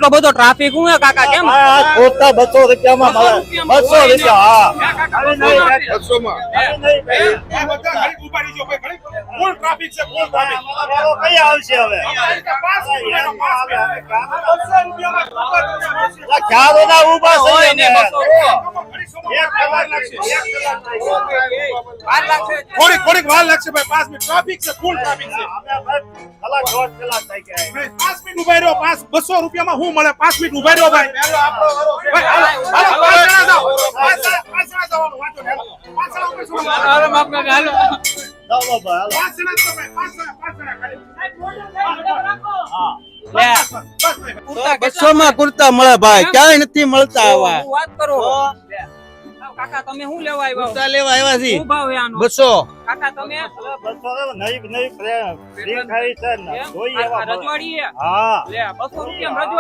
આટલો બધો ટ્રાફિક હું હે કાકા કેમ ખોટા 200 રૂપિયામાં મળે 200 રૂપિયા કઈ આવશે હવે ચારો ના ઉભા છે થોડીક વાર લાગશે ભાઈ 5 મિનિટ ટ્રાફિક છે ફૂલ ટ્રાફિક છે કલાક 1.5 કલાક થઈ ગયા 5 મિનિટ ઉભા રહ્યો 200 રૂપિયામાં શું મળે 5 મિનિટ ઉભા રહ્યો ભાઈ બસો માં કુર્તા મળે ભાઈ ક્યાંય નથી મળતા આવા વાત કરો કાકા તમે શું લેવા આવ્યા કુર્તા લેવા આવ્યા છે શું ભાવ છે આનો 200 કાકા તમે નહીં ખાઈ છે ને જોઈએ એવા રજવાડી હા લે 200 રૂપિયા